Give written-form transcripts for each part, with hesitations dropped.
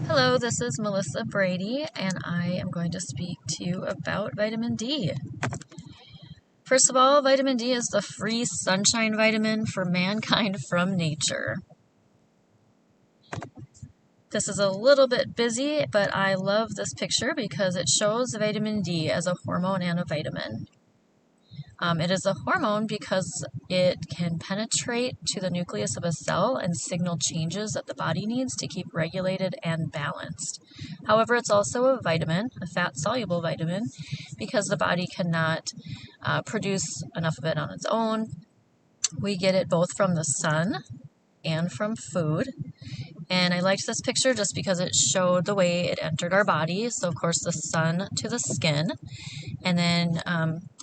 Hello, this is Melissa Brady, and I am going to speak to you about vitamin D. First of all, vitamin D is the free sunshine vitamin for mankind from nature. This is a little bit busy, but I love this picture because it shows vitamin D as a hormone and a vitamin. It is a hormone because it can penetrate to the nucleus of a cell and signal changes that the body needs to keep regulated and balanced. However, it's also a vitamin, a fat-soluble vitamin, because the body cannot produce enough of it on its own. We get it both from the sun and from food. And I liked this picture just because it showed the way it entered our body. So, of course, the sun to the skin. And then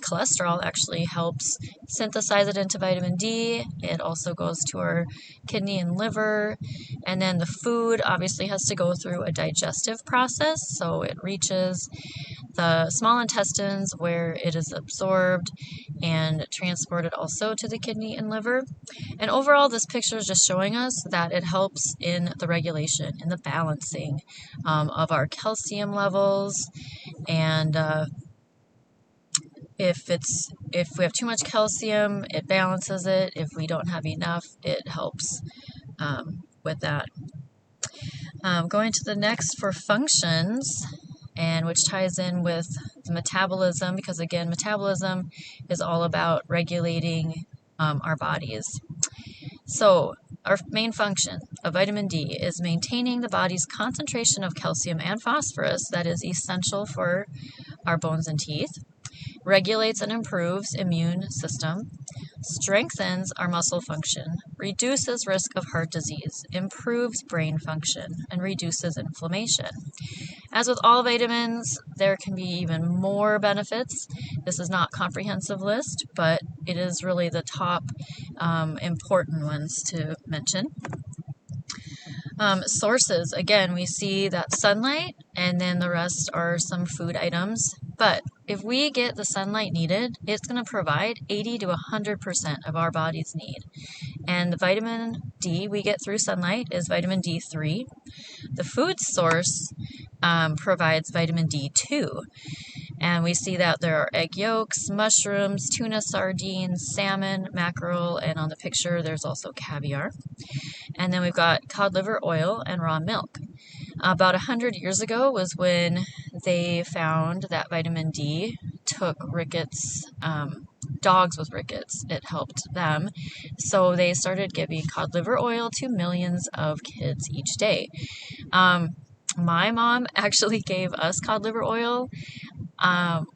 cholesterol actually helps synthesize it into vitamin D. It also goes to our kidney and liver. And then the food obviously has to go through a digestive process. So it reaches the small intestines where it is absorbed and transported also to the kidney and liver. And overall, this picture is just showing us that it helps in the regulation and the balancing of our calcium levels. And if we have too much calcium, it balances it. If we don't have enough, it helps with that. Going to the next for functions, and which ties in with the metabolism, because again, metabolism is all about regulating our bodies. So our main function of vitamin D is maintaining the body's concentration of calcium and phosphorus that is essential for our bones and teeth, regulates and improves immune system, strengthens our muscle function, reduces risk of heart disease, improves brain function, and reduces inflammation. As with all vitamins, there can be even more benefits. This is not a comprehensive list, but it is really the top important ones to mention. Sources, again, we see that sunlight, and then the rest are some food items. But if we get the sunlight needed, it's going to provide 80 to 100% of our body's need. And the vitamin D we get through sunlight is vitamin D3. The food source provides vitamin D2. And we see that there are egg yolks, mushrooms, tuna, sardines, salmon, mackerel, and on the picture there's also caviar. And then we've got cod liver oil and raw milk. About 100 years ago was when they found that vitamin D took rickets, dogs with rickets. It helped them. So they started giving cod liver oil to millions of kids each day. My mom actually gave us cod liver oil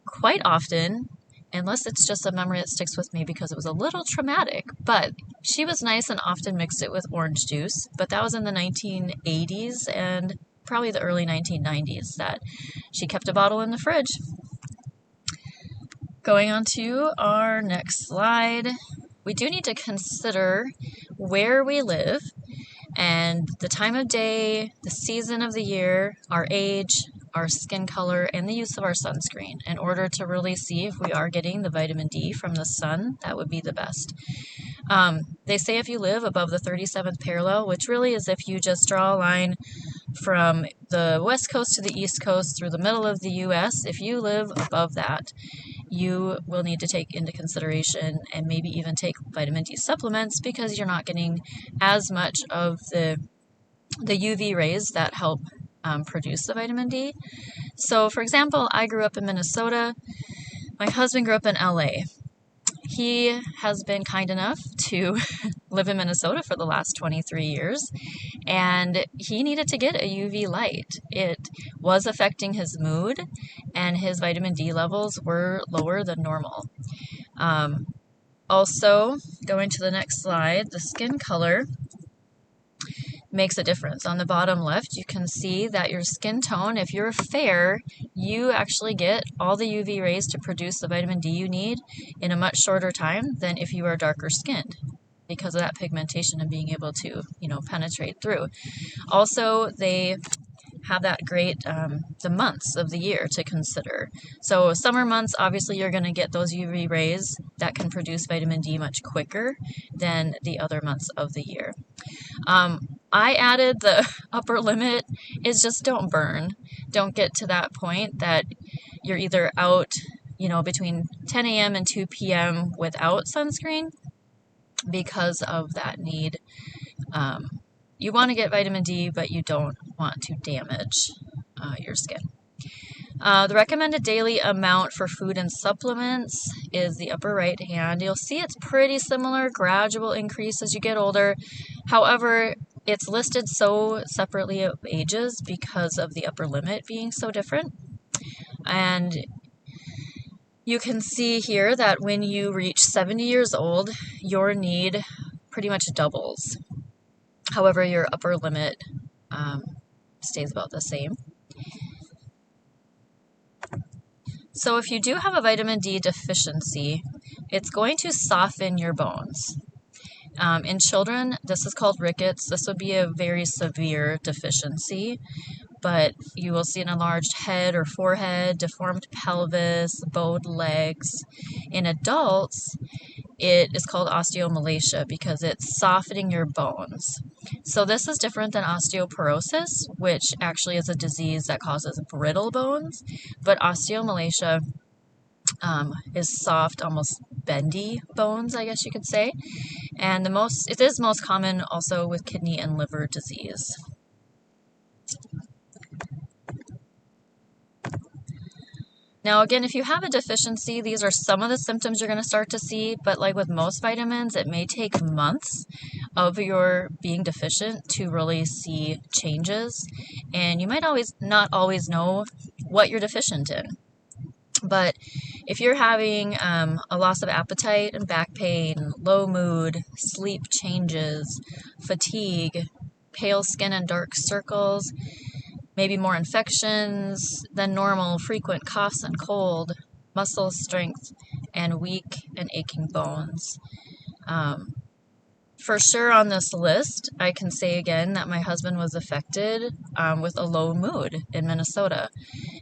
quite often, unless it's just a memory that sticks with me because it was a little traumatic. But she was nice and often mixed it with orange juice. But that was in the 1980s and probably the early 1990s that she kept a bottle in the fridge. Going on to our next slide, we do need to consider where we live and the time of day, the season of the year, our age, our skin color, and the use of our sunscreen in order to really see if we are getting the vitamin D from the sun. That would be the best. They say if you live above the 37th parallel, which really is if you just draw a line from the west coast to the east coast through the middle of the U.S., if you live above that, you will need to take into consideration and maybe even take vitamin D supplements because you're not getting as much of the UV rays that help produce the vitamin D. So, for example, I grew up in Minnesota. My husband grew up in LA. He has been kind enough to live in Minnesota for the last 23 years, and he needed to get a UV light. It was affecting his mood, and his vitamin D levels were lower than normal. Also, going to the next slide, the skin color makes a difference. On the bottom left, you can see that your skin tone, if you're fair, you actually get all the UV rays to produce the vitamin D you need in a much shorter time than if you are darker skinned because of that pigmentation and being able to, penetrate through. Also, they have that great the months of the year to consider. So summer months, obviously you're going to get those UV rays that can produce vitamin D much quicker than the other months of the year. I added the upper limit is just don't burn. Don't get to that point that you're either out, between 10 a.m. and 2 p.m. without sunscreen because of that need. You want to get vitamin D, but you don't want to damage your skin. The recommended daily amount for food and supplements is the upper right hand. You'll see it's pretty similar, gradual increase as you get older. However, it's listed so separately of ages because of the upper limit being so different. And you can see here that when you reach 70 years old, your need pretty much doubles. However, your upper limit stays about the same. So if you do have a vitamin D deficiency, it's going to soften your bones. In children, this is called rickets. This would be a very severe deficiency, but you will see an enlarged head or forehead, deformed pelvis, bowed legs. In adults, it is called osteomalacia because it's softening your bones. So this is different than osteoporosis, which actually is a disease that causes brittle bones, but osteomalacia is soft, almost bendy bones, I guess you could say. And it is most common also with kidney and liver disease. Now, again, if you have a deficiency, these are some of the symptoms you're going to start to see, but like with most vitamins, it may take months of your being deficient to really see changes, and you might not always know what you're deficient in. But if you're having a loss of appetite and back pain, low mood, sleep changes, fatigue, pale skin and dark circles, maybe more infections than normal, frequent coughs and cold, muscle strength, and weak and aching bones. For sure on this list, I can say again that my husband was affected with a low mood in Minnesota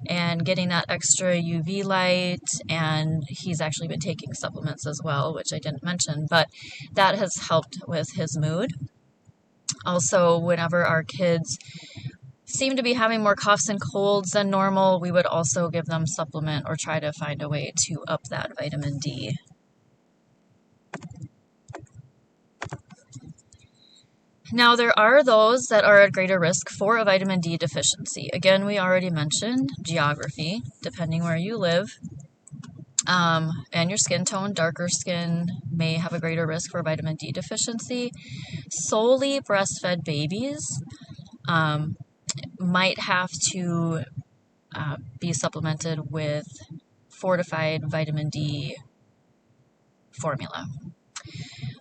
and getting that extra UV light, and he's actually been taking supplements as well, which I didn't mention, but that has helped with his mood. Also, whenever our kids seem to be having more coughs and colds than normal, we would also give them supplement or try to find a way to up that vitamin D. Now, there are those that are at greater risk for a vitamin D deficiency. Again, we already mentioned geography, depending where you live, and your skin tone. Darker skin may have a greater risk for vitamin D deficiency. Solely breastfed babies might have to be supplemented with fortified vitamin D formula.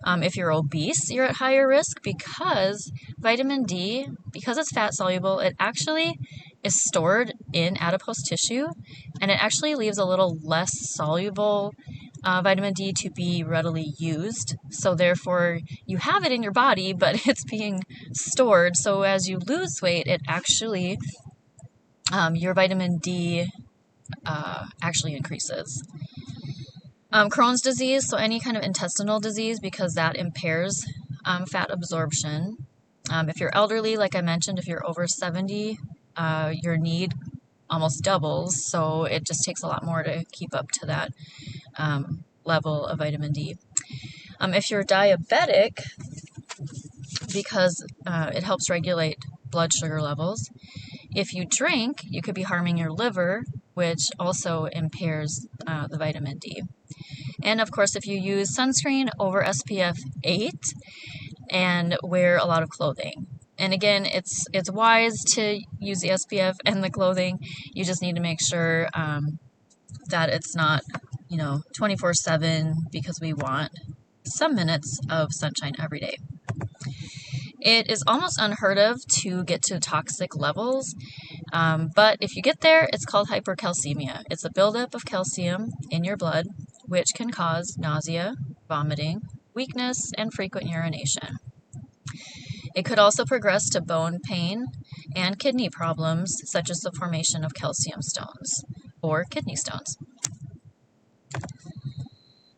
If you're obese, you're at higher risk because vitamin D, because it's fat soluble, it actually is stored in adipose tissue, and it actually leaves a little less soluble vitamin D to be readily used. So therefore, you have it in your body, but it's being stored. So as you lose weight, it actually, your vitamin D actually increases. Crohn's disease, so any kind of intestinal disease, because that impairs fat absorption. If you're elderly, like I mentioned, if you're over 70, your need almost doubles, so it just takes a lot more to keep up to that level of vitamin D. If you're diabetic, because it helps regulate blood sugar levels, if you drink, you could be harming your liver, which also impairs the vitamin D. And of course, if you use sunscreen over SPF 8 and wear a lot of clothing. And again, it's wise to use the SPF and the clothing. You just need to make sure that it's not, 24/7, because we want some minutes of sunshine every day. It is almost unheard of to get to toxic levels, but if you get there, it's called hypercalcemia. It's a buildup of calcium in your blood, which can cause nausea, vomiting, weakness, and frequent urination. It could also progress to bone pain and kidney problems, such as the formation of calcium stones or kidney stones.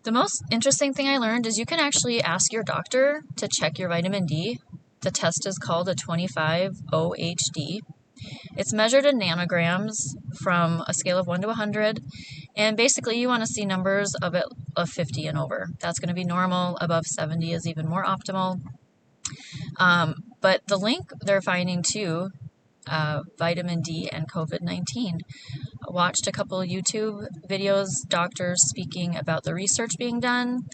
The most interesting thing I learned is you can actually ask your doctor to check your vitamin D The test is called a 25-OHD. It's measured in nanograms from a scale of 1 to 100, and basically you want to see numbers of 50 and over. That's going to be normal. Above 70 is even more optimal. But the link they're finding too, vitamin D and COVID-19. Watched a couple of YouTube videos, doctors speaking about the research being done.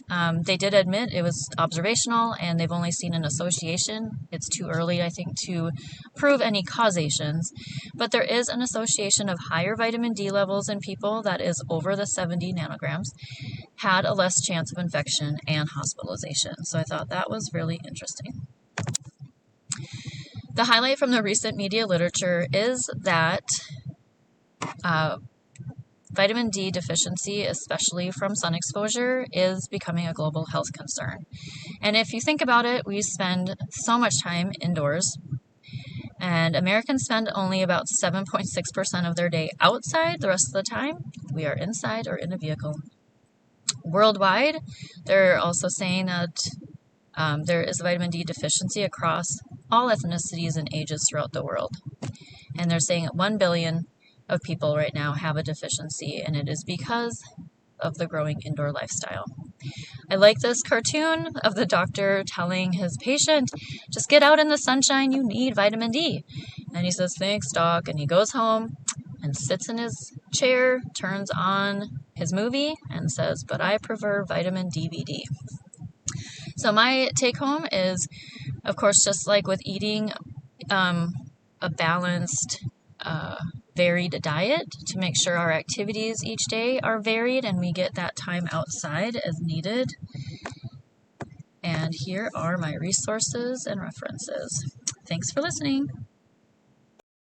They did admit it was observational and they've only seen an association. It's too early, I think, to prove any causations. But there is an association of higher vitamin D levels in people that is over the 70 nanograms, had a less chance of infection and hospitalization. So I thought that was really interesting. The highlight from the recent media literature is that vitamin D deficiency, especially from sun exposure, is becoming a global health concern. And if you think about it, we spend so much time indoors, and Americans spend only about 7.6% of their day outside. The rest of the time, we are inside or in a vehicle. Worldwide, they're also saying that there is a vitamin D deficiency across all ethnicities and ages throughout the world. And they're saying that 1 billion of people right now have a deficiency, and it is because of the growing indoor lifestyle. I like this cartoon of the doctor telling his patient, just get out in the sunshine, you need vitamin D. And he says, thanks, doc, and he goes home and sits in his chair, turns on his movie, and says, but I prefer vitamin DVD. So my take home is, of course, just like with eating a balanced, varied diet, to make sure our activities each day are varied and we get that time outside as needed. And here are my resources and references. Thanks for listening.